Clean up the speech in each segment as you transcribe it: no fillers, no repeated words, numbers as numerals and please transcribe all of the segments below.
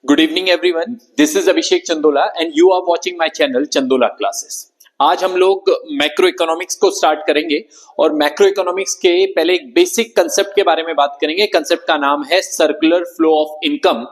Good evening everyone, this is Abhishek Chandola and you are watching my channel Chandola classes. आज हम लोग macro economics को start करेंगे और मैक्रो इकोनॉमिक्स के पहले एक बेसिक कंसेप्ट के बारे में बात करेंगे। कंसेप्ट का नाम है सर्कुलर फ्लो ऑफ इनकम।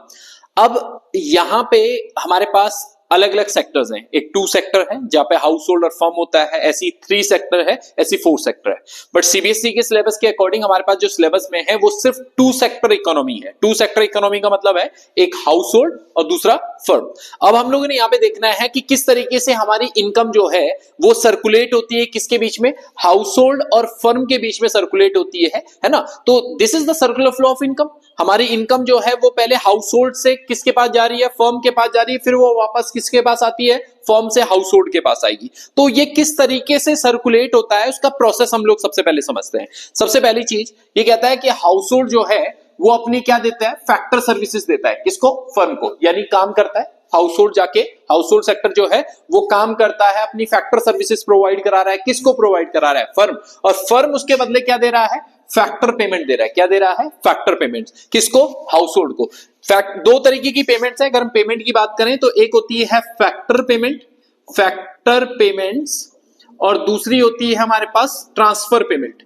अब यहां पे हमारे पास अलग अलग सेक्टर्स हैं। एक 2 सेक्टर है जहां पे हाउस होल्ड और फर्म होता है, ऐसी 3 सेक्टर है, ऐसी 4 सेक्टर है। बट सीबीएसई के सिलेबस के अकॉर्डिंग हमारे पास जो सिलेबस में है वो सिर्फ 2 सेक्टर इकोनॉमी है। 2 सेक्टर इकोनॉमी का मतलब है एक हाउस होल्ड और दूसरा फर्म। अब हम लोगों ने यहाँ पे देखना है कि किस तरीके से हमारी इनकम जो है वो सर्कुलेट होती है, किसके बीच में, हाउस होल्ड और फर्म के बीच में सर्कुलेट होती है ना। तो this is the circular flow of income. हमारी इनकम जो है वो पहले हाउस होल्ड से किसके पास जा रही है, फर्म के पास जा रही है, फिर वो वापस किसके पास आती है, फर्म से हाउस होल्ड के पास आएगी। तो ये किस तरीके से सर्कुलेट होता है उसका प्रोसेस हम लोग सबसे पहले समझते हैं। सबसे पहली चीज ये कहता है कि हाउस होल्ड जो है वो अपनी क्या देता है, फैक्टर सर्विसेज देता है। किसको, फर्म को, यानी काम करता है। हाउस होल्ड जाके, हाउस होल्ड सेक्टर जो है वो काम करता है, अपनी फैक्टर सर्विसेज प्रोवाइड करा रहा है। किसको प्रोवाइड करा रहा है, फर्म। और फर्म उसके बदले क्या दे रहा है, फैक्टर पेमेंट दे रहा है। क्या दे रहा है, फैक्टर पेमेंट। किसको, हाउस होल्ड को। दो तरीके की पेमेंट्स है। अगर हम पेमेंट की बात करें तो एक होती है फैक्टर पेमेंट, फैक्टर पेमेंट्स, और दूसरी होती है हमारे पास ट्रांसफर पेमेंट,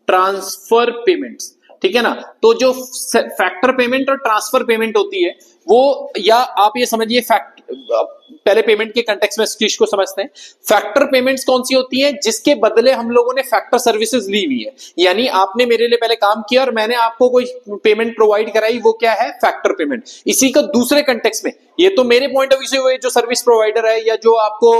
ट्रांसफर पेमेंट्स। ठीक है ना। तो जो फैक्टर पेमेंट और ट्रांसफर पेमेंट होती है वो, या आप ये समझिए, पहले पेमेंट के कंटेक्स्ट में इस चीज को समझते हैं। फैक्टर पेमेंट्स कौन सी होती है, जिसके बदले हम लोगों ने फैक्टर सर्विसेज ली हुई है। यानी आपने मेरे लिए पहले काम किया और मैंने आपको कोई पेमेंट प्रोवाइड कराई, वो क्या है, फैक्टर पेमेंट। इसी का दूसरे कंटेक्स्ट में, ये तो मेरे पॉइंट ऑफ व्यू से हुए, जो सर्विस प्रोवाइडर है या जो आपको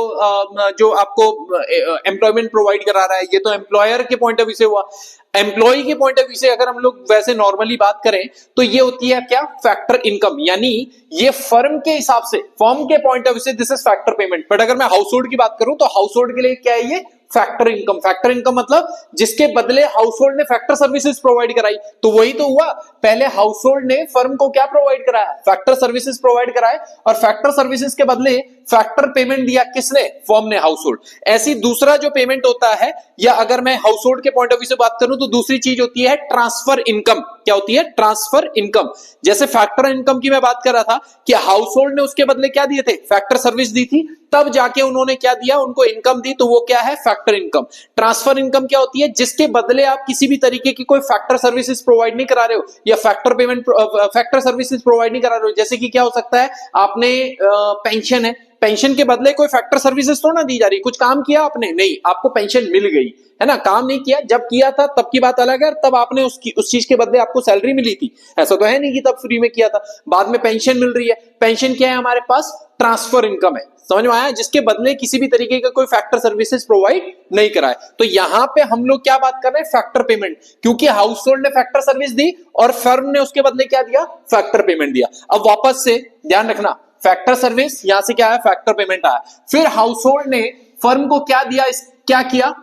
एम्प्लॉयमेंट प्रोवाइड करा रहा है, ये तो एम्प्लॉयर के पॉइंट ऑफ व्यू से हुआ। एम्प्लॉय के पॉइंट ऑफ व्यू से अगर हम लोग वैसे नॉर्मली बात करें तो ये होती है क्या, फैक्टर इनकम। यानी ये फर्म के हिसाब से, फर्म के पॉइंट ऑफ व्यू से this is factor payment. But अगर मैं हाउस होल्ड की बात करूं तो हाउस होल्ड के लिए क्या है, ये फैक्टर इनकम। फैक्टर इनकम मतलब जिसके बदले हाउस होल्ड ने फैक्टर सर्विसेज प्रोवाइड कराई। तो वही तो हुआ, पहले हाउस होल्ड ने फर्म को क्या प्रोवाइड कराया, फैक्टर सर्विसेज प्रोवाइड कराए, और फैक्टर सर्विसेज के बदले फैक्टर पेमेंट दिया किसने, फर्म ने, हाउस होल्ड। ऐसी दूसरा जो पेमेंट होता है, या अगर मैं हाउस होल्ड के पॉइंट ऑफ व्यू से बात करूं तो दूसरी चीज होती है ट्रांसफर इनकम। क्या होती है, ट्रांसफर इनकम। जैसे फैक्टर इनकम की मैं बात कर रहा था कि हाउस होल्ड ने उसके बदले क्या दिए थे, फैक्टर सर्विस दी थी, तब जाके उन्होंने क्या दिया, उनको इनकम दी, तो वो क्या है, फैक्टर इनकम। ट्रांसफर इनकम क्या होती है, जिसके बदले आप किसी भी तरीके की कोई फैक्टर सर्विसेज प्रोवाइड नहीं करा रहे हो, या factor payment, factor services provide नहीं करा रहे हो। जैसे कि क्या हो सकता है, आपने पेंशन है, पेंशन के बदले कोई फैक्टर सर्विसेज तो ना दी जा रही, कुछ काम किया आपने, नहीं, आपको पेंशन मिल गई है ना। काम नहीं किया, जब किया था तब की बात अलग है, तब आपने उस चीज के बदले आपको सैलरी मिली थी। ऐसा तो है नहीं कि तब फ्री में किया था, बाद में पेंशन मिल रही है। पेंशन क्या है हमारे पास, ट्रांसफर इनकम है। समझ में आया, जिसके बदले किसी भी तरीके का कोई फैक्टर सर्विसेज प्रोवाइड नहीं कराए। तो यहां पे हम लोग क्या बात कर रहे हैं, फैक्टर पेमेंट, क्योंकि हाउस होल्ड ने फैक्टर सर्विस दी और फर्म ने उसके बदले क्या दिया, फैक्टर पेमेंट दिया। अब वापस से ध्यान रखना, फैक्टर सर्विस यहां से क्या है, फैक्टर पेमेंट आया। फिर हाउस होल्ड ने फर्म को क्या दिया, क्या किया,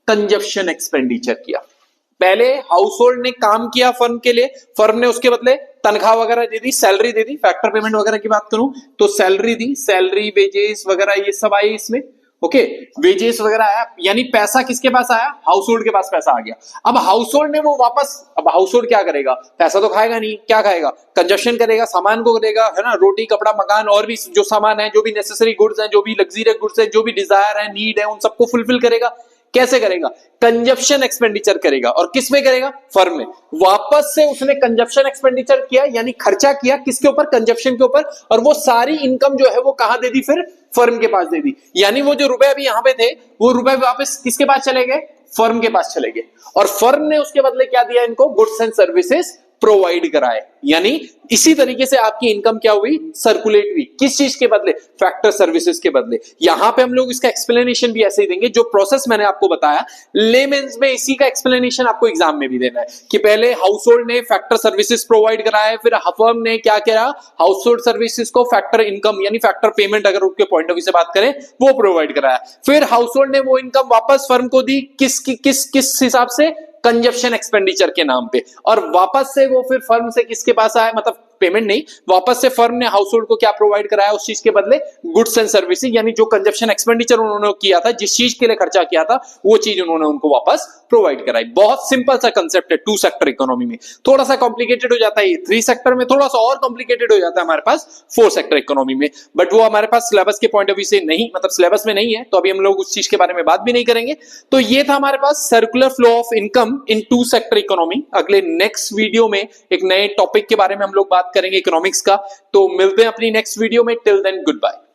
कंजप्शन एक्सपेंडिचर किया। पहले हाउस होल्ड ने काम किया फर्म के लिए, फर्म ने उसके बदले तनख्वाह वगैरह दे दी, सैलरी दे दी। फैक्टर पेमेंट वगैरह की बात करूं तो सैलरी दी, सैलरी, वेजेस वगैरह ये सब आई इसमें। ओके, वेजेस वगैरह आया, यानी पैसा किसके पास आया, हाउस होल्ड के पास पैसा आ गया। अब हाउस होल्ड ने वो वापस, अब हाउस होल्ड क्या करेगा, पैसा तो खाएगा नहीं, क्या खाएगा, कंजप्शन करेगा, सामान को करेगा, है ना, रोटी कपड़ा मकान और भी जो सामान है, जो भी नेसेसरी गुड्स हैं, जो भी लग्जरी गुड्स है, जो भी डिजायर है, नीड है, उन सबको फुलफिल करेगा। कैसे करेगा, कंजप्शन एक्सपेंडिचर करेगा। और किस में करेगा, फर्म में। वापस से उसने कंजप्शन एक्सपेंडिचर किया, यानी खर्चा किया, किसके ऊपर, कंजप्शन के ऊपर, और वो सारी इनकम जो है वो कहां दे दी, फिर फर्म के पास दे दी। यानी वो जो रुपए अभी यहां पे थे, वो रुपए वापस किसके पास चले गए, फर्म के पास चले गए। और फर्म ने उसके बदले क्या दिया इनको, गुड्स एंड सर्विसेज प्रोवाइड कराए। यानी इसी तरीके से आपकी इनकम क्या हुई, सर्कुलेट हुई। किस चीज के बदले, फैक्टर सर्विसेज के बदले। यहां पे हम लोग इसका एक्सप्लेनेशन भी ऐसे ही देंगे, जो प्रोसेस मैंने आपको बताया लेमेंस में, इसी का एक्सप्लेनेशन आपको एग्जाम में भी देना है कि पहले हाउस होल्ड ने फैक्टर सर्विसेज प्रोवाइड कराया, फिर फर्म ने क्या किया, हाउस होल्ड सर्विसेज को फैक्टर इनकम यानी फैक्टर पेमेंट, अगर उनके पॉइंट ऑफ व्यू से बात करें, वो प्रोवाइड कराया। फिर हाउस होल्ड ने वो इनकम वापस फर्म को दी, किस हिसाब से, कंजप्शन एक्सपेंडिचर के नाम पे। और वापस से वो फिर फर्म से किसके पास आया, मतलब पेमेंट नहीं, वापस से फर्म ने हाउस होल्ड को क्या प्रोवाइड कराया उस चीज के बदले, गुड्स एंड सर्विसेज, यानी जो कंजप्शन एक्सपेंडिचर उन्होंने किया था, जिस चीज के लिए खर्चा किया था, वो चीज उन्होंने उनको वापस प्रोवाइड कराई। बहुत सिंपल सा कंसेप्ट है टू सेक्टर इकोनॉमी में। थोड़ा सा कॉम्प्लिकेटेड हो जाता है थ्री सेक्टर में, थोड़ा सा और कॉम्प्लिकेटेड हो जाता है हमारे पास फोर सेक्टर इकोनॉमी में, बट वो हमारे पास सिलेबस के पॉइंट ऑफ व्यू से नहीं, मतलब सिलेबस में नहीं है, तो अभी हम लोग उस चीज के बारे में बात भी नहीं करेंगे। तो ये था हमारे पास circular flow of income in two sector economy. अगले नेक्स्ट वीडियो में एक नए टॉपिक के बारे में हम लोग बात करेंगे इकोनॉमिक्स का। तो मिलते हैं अपनी नेक्स्ट वीडियो में। Till then good bye.